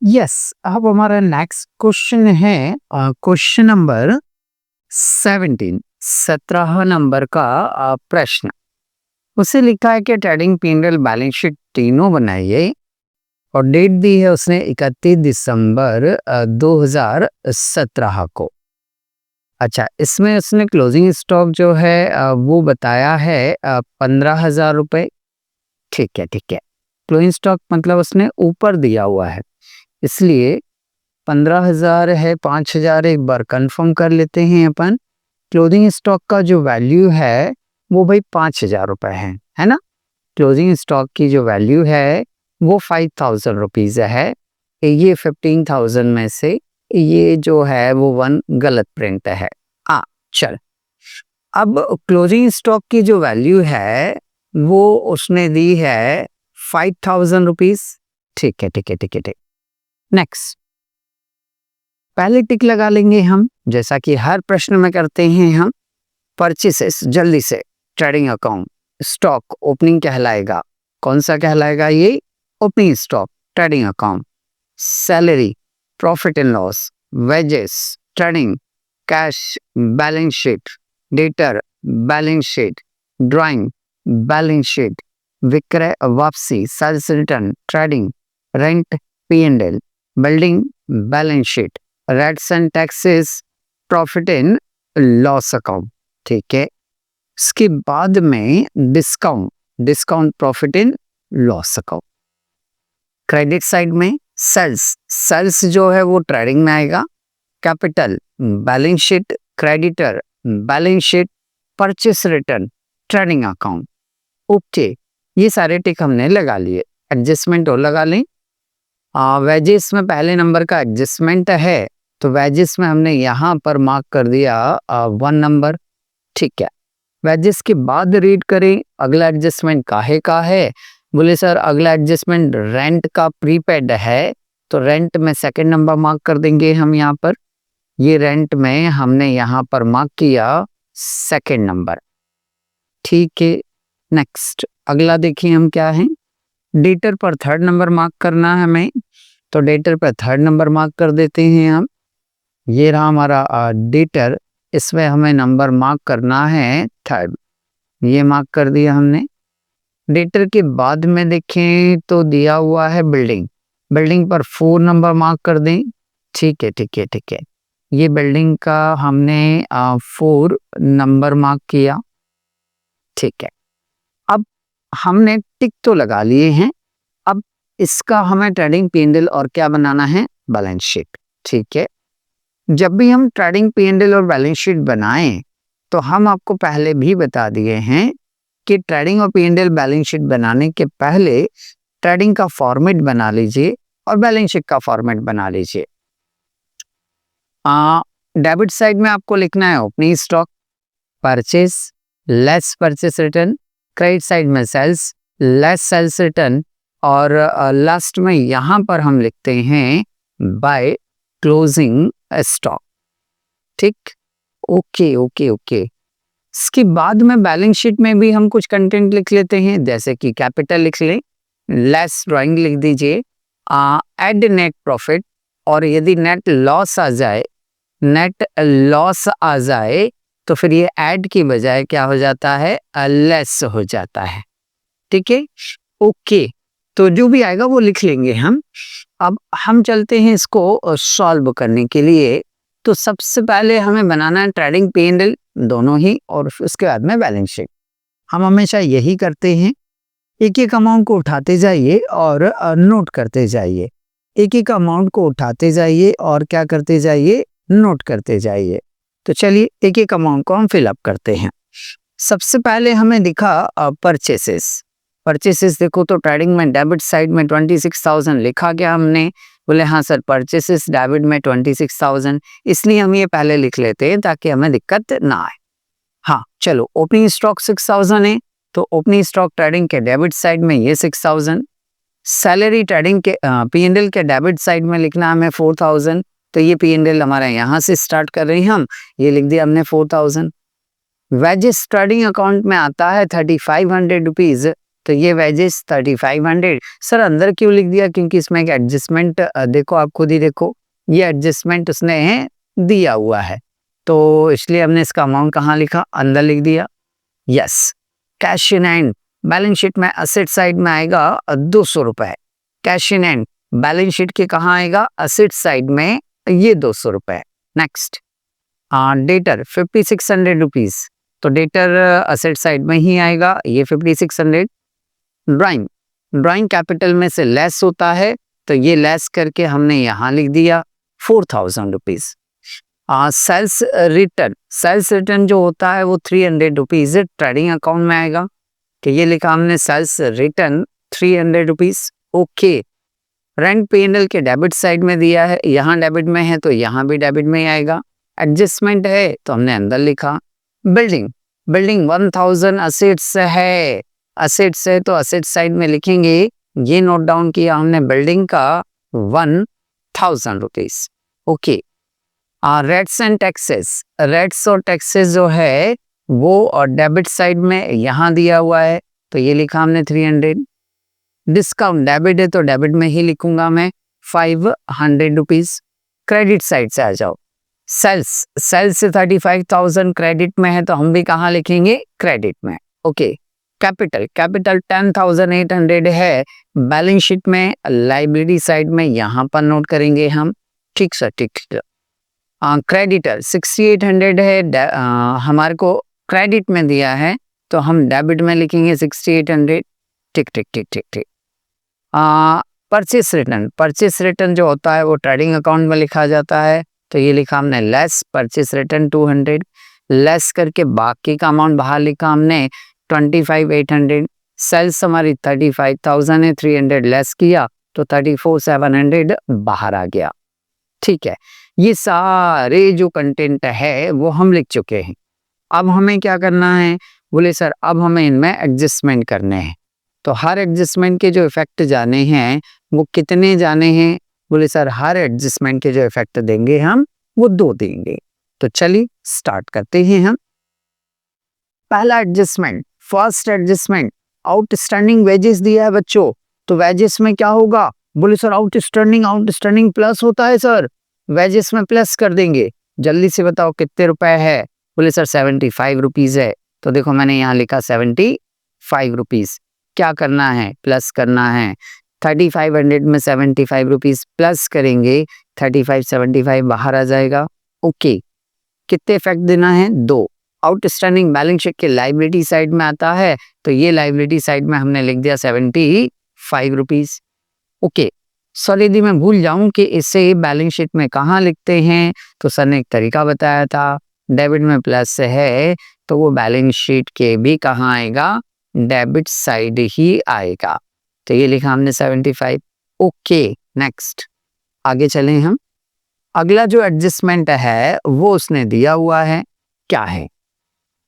Yes, अब हमारा next question है क्वेश्चन नंबर 17, 17 नंबर का प्रश्न। उसे लिखा है कि ट्रेडिंग पी&एल बैलेंस शीट तीनों बनाइए और डेट दी है उसने 31 दिसंबर 2017 को। अच्छा, इसमें उसने क्लोजिंग स्टॉक जो है वो बताया है 15,000 रुपये। ठीक है, ठीक है। क्लोजिंग स्टॉक मतलब उसने ऊपर दिया हुआ है, इसलिए 15,000 है, 5,000 एक बार कंफर्म कर लेते हैं अपन। क्लोजिंग स्टॉक का जो वैल्यू है वो भाई 5,000 रुपये है ना। क्लोजिंग स्टॉक की जो वैल्यू है वो 5,000 रुपीज़ है। ये 15,000 में से ये जो है वो वन गलत प्रिंट है। चल, अब क्लोजिंग स्टॉक की जो वैल्यू है वो उसने दी है 5,000 रुपीज़। ठीक है, ठीक है, ठीक है, ठीक। नेक्स्ट, पहले टिक लगा लेंगे हम, जैसा कि हर प्रश्न में करते हैं हम। परचेसेस, जल्दी से। ट्रेडिंग अकाउंट, स्टॉक ओपनिंग कहलाएगा। कौन सा कहलाएगा? ये opening stock, trading account. Salary, profit and loss, wages, trading, cash, balance sheet, debtor, balance sheet, drawing, balance sheet, विक्रय वापसी, sales return, trading, rent, P and L, building, balance sheet, rates and taxes, profit in loss account. ठीक है, इसके बाद में discount, discount profit in loss account. Credit side में sales, sales जो है वो ट्रेडिंग में आएगा। Capital, balance sheet, creditor, balance sheet, purchase return, trading account. Okay, ये सारे टिक हमने लगा लिए। एडजस्टमेंट और लगा लें। वेजेस में पहले नंबर का एडजस्टमेंट है, तो वेजेस में हमने यहाँ पर मार्क कर दिया 1 नंबर। ठीक है, वेजेस के बाद रीड करें अगला एडजस्टमेंट काहे का है। बोले सर अगला एडजस्टमेंट रेंट का प्रीपेड है, तो रेंट में सेकंड नंबर मार्क कर देंगे हम यहाँ पर। ये रेंट में हमने यहाँ पर मार्क किया सेकंड नंबर। ठीक है, नेक्स्ट अगला देखिए हम क्या है। डेटर पर थर्ड नंबर मार्क करना है हमें, तो डेटर पर थर्ड नंबर मार्क कर देते हैं हम। ये रहा हमारा डेटर, इसमें हमें नंबर मार्क करना है थर्ड। ये मार्क कर दिया हमने। डेटर के बाद में देखें तो दिया हुआ है बिल्डिंग, बिल्डिंग पर 4 नंबर मार्क कर दें। ठीक है, ठीक है, ठीक है। ये बिल्डिंग का हमने 4 नंबर मार्क किया। ठीक है, अब हमने टिक तो लगा लिए हैं। अब इसका हमें ट्रेडिंग पी&एल और क्या बनाना है? Balance sheet. ठीक है, जब भी हम ट्रेडिंग पी&एल और बैलेंस शीट बनाएं तो हम आपको पहले भी बता दिए हैं कि ट्रेडिंग और पी&एल बैलेंस शीट बनाने के पहले ट्रेडिंग का फॉर्मेट बना लीजिए और बैलेंस शीट का फॉर्मेट बना लीजिए। डेबिट साइड में आपको लिखना है opening stock, purchase, less purchase return. Credit side में सेल्स, लेस सेल्स रिटर्न। और लास्ट में यहाँ पर हम लिखते हैं बाय क्लोजिंग स्टॉक। ठीक, ओके ओके ओके। इसके बाद में बैलेंस शीट में भी हम कुछ कंटेंट लिख लेते हैं, जैसे कि कैपिटल लिख लें, लेस ड्राइंग लिख दीजिए, ऐड नेट प्रॉफिट। और यदि नेट लॉस आ जाए, नेट लॉस आ जाए तो फिर ये ऐड की बजाय क्या हो जाता है? लेस हो जाता है। ठीक है, ओके। तो जो भी आएगा वो लिख लेंगे हम। अब हम चलते हैं इसको सॉल्व करने के लिए। तो सबसे पहले हमें बनाना है ट्रेडिंग पी&एल दोनों ही, और उसके बाद में बैलेंस शीट। हम हमेशा यही करते हैं, एक एक अमाउंट को उठाते जाइए और नोट करते जाइए। एक एक अमाउंट को उठाते जाइए और क्या करते जाइए? नोट करते जाइए। तो चलिए एक एक अमाउंट को हम फिलअप करते हैं। सबसे पहले हमें दिखा परचेसेस। परचेसेस देखो तो ट्रेडिंग में डेबिट साइड में 26,000 लिखा गया हमने। बोले हाँ सर, परचेसेस डेबिट में 26,000, इसलिए हम ये पहले लिख लेते हैं ताकि हमें दिक्कत ना आए। हाँ चलो, ओपनिंग स्टॉक 6,000 है, तो ओपनिंग स्टॉक ट्रेडिंग के डेबिट साइड में ये 6,000। सैलरी ट्रेडिंग के पी&एल के डेबिट साइड में लिखना हमें 4,000, तो ये पी&एल हमारा यहाँ से स्टार्ट कर रहे हैं हम, ये लिख दिया हमने 4,000। वेजेस ट्रेडिंग अकाउंट में आता है 3,500 रुपीज, तो ये वेजेस 3500। सर अंदर क्यों लिख दिया? क्योंकि इसमें एक एडजस्टमेंट देखो, आप खुद ही देखो, ये एडजस्टमेंट उसने दिया हुआ है, तो इसलिए हमने इसका अमाउंट कहाँ लिखा? अंदर लिख दिया। Yes, cash in hand balance sheet में असेट साइड में आएगा 200 रुपए। Cash in hand balance sheet के कहाँ आएगा? असेट साइड में, ये 200 रुपए। नेक्स्ट, डेटर 5600 रुपीज, तो डेटर असेट साइड में ही आएगा, ये 5600। ड्राइंग, ड्राइंग कैपिटल में से लेस होता है, तो ये लेस करके हमने यहाँ लिख दिया 4000 rupees. Sales return, sales return जो होता है वो 300 रुपीज ट्रेडिंग अकाउंट में आएगा, कि ये लिखा हमने sales return 300 rupees. Okay, rent P&L के डेबिट साइड में दिया है, यहाँ डेबिट में है तो यहाँ भी डेबिट में ही आएगा। एडजस्टमेंट है तो हमने अंदर लिखा। बिल्डिंग, बिल्डिंग 1000 असेट्स है, असेट्स है तो असेट साइड में लिखेंगे, ये नोट डाउन किया हमने बिल्डिंग का 1000 rupees. Okay, rates and taxes, rates और टैक्सेस जो है वो और डेबिट साइड में यहाँ दिया हुआ है, तो ये लिखा हमने 300। डिस्काउंट डेबिट है तो डेबिट में ही लिखूंगा मैं 500 रुपीज। क्रेडिट साइड से आ जाओ, सेल्स, सेल्स से 35,000 क्रेडिट में है तो हम भी कहाँ लिखेंगे? क्रेडिट में। ओके, कैपिटल, कैपिटल 10,800 है बैलेंस शीट में, लाइबिलिटी साइड में यहाँ पर नोट करेंगे हम। ठीक सर, ठीक। क्रेडिटर 6800 है, हमारे को क्रेडिट में दिया है तो हम डेबिट में लिखेंगे 6800। ठीक ठीक ठीक ठीक ठीक। परचेस रिटर्न, परचेस रिटर्न जो होता है वो ट्रेडिंग अकाउंट में लिखा जाता है, तो ये लिखा हमने लेस परचेस रिटर्न 200, लेस करके बाकी का अमाउंट बाहर लिखा हमने 25,800। सेल्स हमारी 35,000 है, 300 लेस किया तो 34,700 बाहर आ गया। ठीक है, ये सारे जो कंटेंट है वो हम लिख चुके हैं। अब हमें क्या करना है? बोले सर अब हमें इनमें एडजस्टमेंट करने हैं, तो हर एडजस्टमेंट के जो इफेक्ट जाने हैं वो कितने जाने हैं? बोले सर हर एडजस्टमेंट के जो इफेक्ट देंगे हम वो 2 देंगे। तो चलिए स्टार्ट करते हैं हम। पहला adjustment, first adjustment, outstanding wages दिया है बच्चों, तो वेजेस में क्या होगा? बोले सर आउटस्टैंडिंग, आउटस्टैंडिंग प्लस होता है सर, वेजेस में प्लस कर देंगे। जल्दी से बताओ कितने रुपए है? बोले सर 75 रुपीज है, तो देखो मैंने यहाँ लिखा 75 रुपीज। क्या करना है? प्लस करना है। 3500 में 75 रुपीज प्लस करेंगे, 35 75 बाहर आ जाएगा। ओके, कितने इफेक्ट देना है? 2। आउटस्टैंडिंग बैलेंस शीट के लाइबिलिटी साइड में आता है, तो ये लाइबिलिटी साइड में हमने लिख दिया 75 रुपीज। ओके, सर यदि मैं भूल जाऊं कि इसे बैलेंस शीट में कहाँ लिखते हैं, तो सर ने एक तरीका बताया था, डेबिट में प्लस है तो वो बैलेंस शीट के भी कहाँ आएगा? डेबिट साइड ही आएगा, तो ये लिखा हमने 75। ओके, नेक्स्ट आगे चलें हम। अगला जो एडजस्टमेंट है वो उसने दिया हुआ है, क्या है?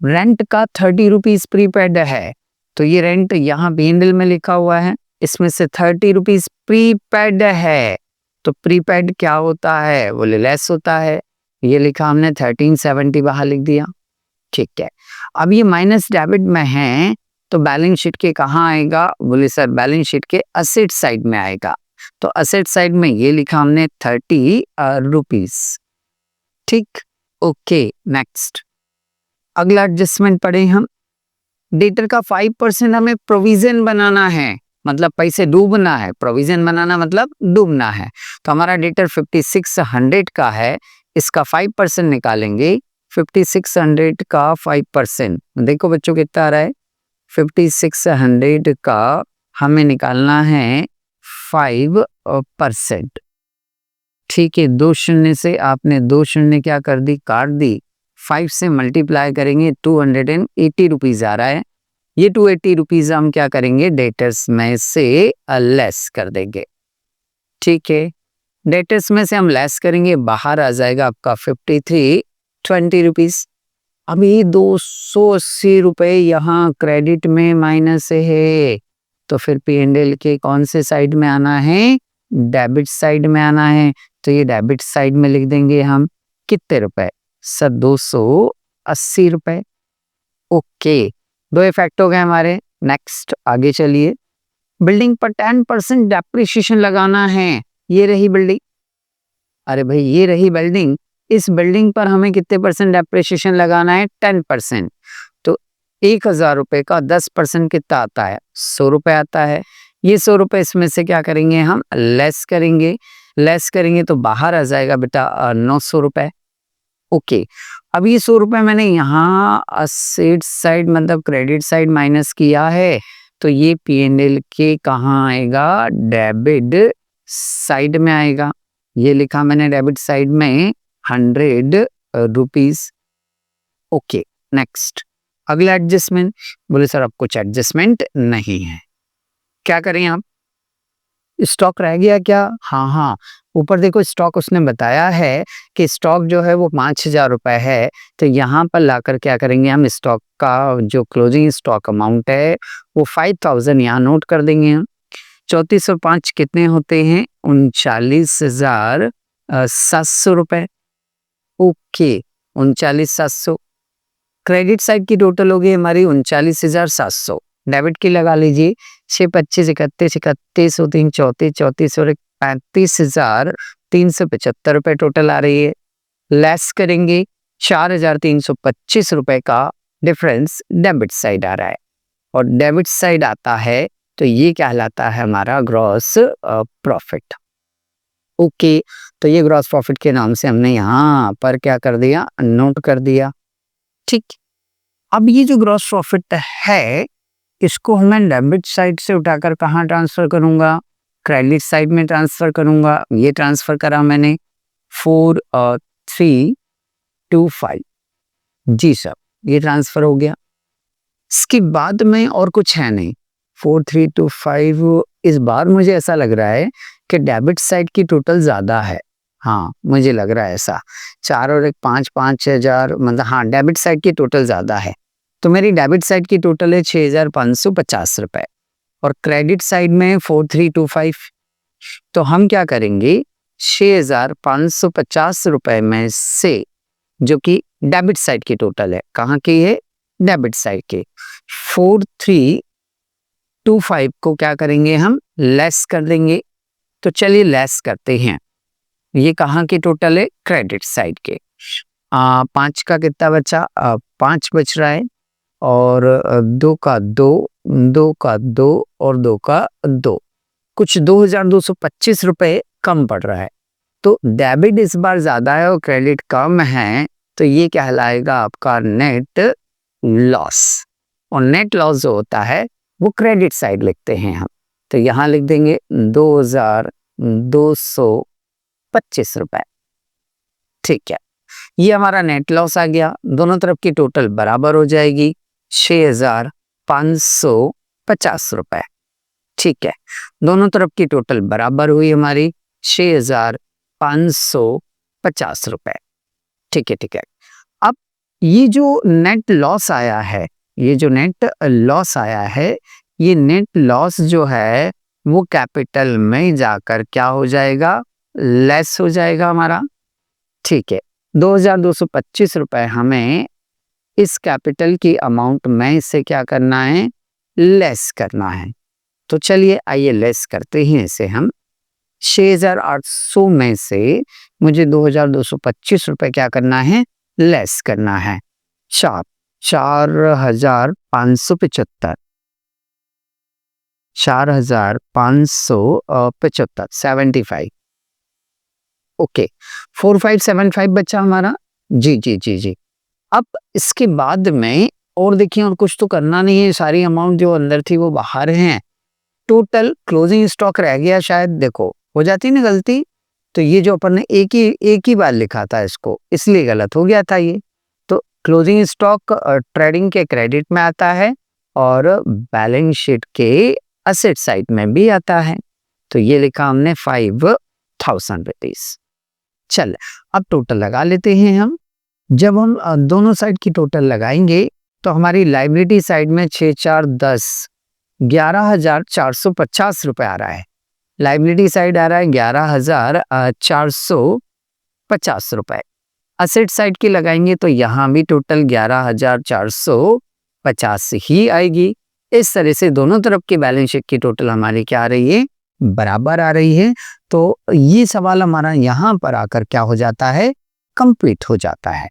रेंट का 30 रुपीज प्रीपेड है, तो ये रेंट यहाँ P&L में लिखा हुआ है, इसमें से 30 रुपीज प्रीपेड है, तो प्रीपेड क्या होता है? बोले लेस होता है, ये लिखा हमने 1370 बाहर लिख दिया। ठीक है, अब ये माइनस डेबिट में है तो बैलेंस शीट के कहाँ आएगा? बोले सर बैलेंस शीट के असेट साइड में आएगा, तो असेट साइड में ये लिखा हमने 30 रुपीज। ठीक, ओके, नेक्स्ट अगला एडजस्टमेंट पढ़े हम। डेटर का 5% हमें प्रोविजन बनाना है, मतलब पैसे डूबना है, प्रोविजन बनाना मतलब डूबना है, तो हमारा डेटर 5600 का है, इसका 5% निकालेंगे। 5600 का 5%, देखो बच्चों कितना आ रहा है? 5600 का हमें निकालना है 5%। ठीक है, 2 शून्य से आपने 2 शून्य क्या कर दी? काट दी। 5 से मल्टीप्लाई करेंगे 280 रुपीज आ रहा है, ये 280 रुपीज हम क्या करेंगे? डेटर्स में से लेस कर देंगे। ठीक है, डेटर्स में से हम लेस करेंगे, बाहर आ जाएगा आपका 5320 रुपीज। अभी 280 रुपए यहाँ क्रेडिट में माइनस है, तो फिर P&L के कौन से साइड में आना है? डेबिट साइड में आना है, तो ये डेबिट साइड में लिख देंगे हम। कितने रुपए? सर 280 रुपए। ओके, 2 इफेक्ट हो गए हमारे, नेक्स्ट आगे चलिए, बिल्डिंग पर 10% डेप्रिसिएशन लगाना है। ये रही बिल्डिंग, अरे भाई ये रही बिल्डिंग, इस बिल्डिंग पर हमें कितने परसेंट डेप्रिसिएशन लगाना है? 10%। तो 1000 रुपए का 10% कितना आता है? 100 रुपए आता है। ये 100 रुपए इसमें से क्या करेंगे हम? लेस करेंगे। लेस करेंगे तो बाहर आ जाएगा बेटा 900 रुपए। ओके, अब ये 100 रुपए मैंने यहाँ असेट साइड मतलब क्रेडिट साइड माइनस किया है, तो ये P&L के कहाँ आएगा? डेबिट साइड में आएगा। ये लिखा मैंने डेबिट साइड में 100 रुपीज। ओके, नेक्स्ट अगला एडजस्टमेंट। बोले सर अब कुछ एडजस्टमेंट नहीं है, क्या करें आप? स्टॉक रह गया क्या? हाँ, ऊपर देखो स्टॉक उसने बताया है कि स्टॉक जो है वो 5000 रुपए है, तो यहाँ पर लाकर क्या करेंगे हम? स्टॉक का जो क्लोजिंग स्टॉक अमाउंट है वो 5000 यहाँ नोट कर देंगे हम। 34 और 5 कितने होते हैं? 39,700 रुपए। ओके, 39,700। क्रेडिट साइड की टोटल होगी हमारी 39,700। डेबिट की लगा लीजिए, 6 25 31 31 और 3 34 34 और 35,375 रुपए टोटल आ रही है। लेस करेंगे 4,325 रुपए का डिफरेंस डेबिट साइड आ रहा है, और डेबिट साइड आता है तो ये कहलाता है हमारा ग्रॉस प्रॉफिट। ओके, तो ये ग्रॉस प्रॉफिट के नाम से हमने यहाँ पर क्या कर दिया? नोट कर दिया। ठीक, अब ये जो ग्रॉस प्रॉफिट है इसको मैं डेबिट साइड से उठाकर कहाँ ट्रांसफर करूंगा? क्रेडिट साइड में ट्रांसफर करूंगा। ये ट्रांसफर करा मैंने 4325। जी सर, ये ट्रांसफर हो गया। इसके बाद में और कुछ है नहीं। 4325 इस बार मुझे ऐसा लग रहा है कि डेबिट साइड की टोटल ज्यादा है। हाँ, मुझे लग रहा है ऐसा। 4 और 1 5 5,000 मतलब हाँ, डेबिट साइड की टोटल ज्यादा है। तो मेरी डेबिट साइड की टोटल है 6,550 रुपए, और क्रेडिट साइड में 4325। तो हम क्या करेंगे? 6,550 रुपए में से, जो कि डेबिट साइड की टोटल है, कहाँ की है? डेबिट साइड के 4325 को क्या करेंगे हम? लेस कर देंगे। तो चलिए लेस करते हैं। ये कहाँ की टोटल है? क्रेडिट साइड के। 5 का कितना बचा? 5 बच रहा है, और 2 का 2, 2 का 2 और 2 का 2, कुछ 2,225 रुपए कम पड़ रहा है। तो डेबिट इस बार ज्यादा है और क्रेडिट कम है, तो ये कहलाएगा आपका नेट लॉस। और नेट लॉस जो होता है वो क्रेडिट साइड लिखते हैं हम, तो यहाँ लिख देंगे 2,225 रुपए। ठीक है, ये हमारा नेट लॉस आ गया। दोनों तरफ की टोटल बराबर हो जाएगी 6,550 रुपए। ठीक है, दोनों तरफ की टोटल बराबर हुई हमारी 6,550 रुपए। ठीक है, ठीक है। अब ये जो नेट लॉस आया है, ये जो नेट लॉस आया है, ये नेट लॉस जो है वो कैपिटल में जाकर क्या हो जाएगा? लेस हो जाएगा हमारा। ठीक है, 2,225 रुपए हमें इस कैपिटल की अमाउंट में इसे क्या करना है? लेस करना है। तो चलिए आइए लेस करते हैं इसे हम। 6,800 में से मुझे 2,225 रुपए क्या करना है? लेस करना है। 4,575 4,575 75। ओके, 4575 बचा हमारा। जी जी जी जी। अब इसके बाद में और देखिए, और कुछ तो करना नहीं है, सारी अमाउंट जो अंदर थी वो बाहर हैं। टोटल क्लोजिंग स्टॉक रह गया शायद, देखो हो जाती ना गलती, तो ये जो अपन ने एक ही बार लिखा था इसको, इसलिए गलत हो गया था ये। तो क्लोजिंग स्टॉक ट्रेडिंग के क्रेडिट में आता है और बैलेंस शीट के असेट साइड में भी आता है। तो ये लिखा हमने 5,000 रुपीज। चल अब टोटल लगा लेते हैं हम। जब हम दोनों साइड की टोटल लगाएंगे तो हमारी लाइबिलिटी साइड में 6 4 10 11,450 रुपए आ रहा है। लाइबिलिटी साइड आ रहा है 11,450 रुपए। असेट साइड की लगाएंगे तो यहाँ भी टोटल 11,450 ही आएगी। इस तरह से दोनों तरफ की बैलेंस शीट की टोटल हमारी क्या आ रही है, बराबर आ रही है। तो ये सवाल हमारा यहाँ पर आकर क्या हो जाता है, कंप्लीट हो जाता है।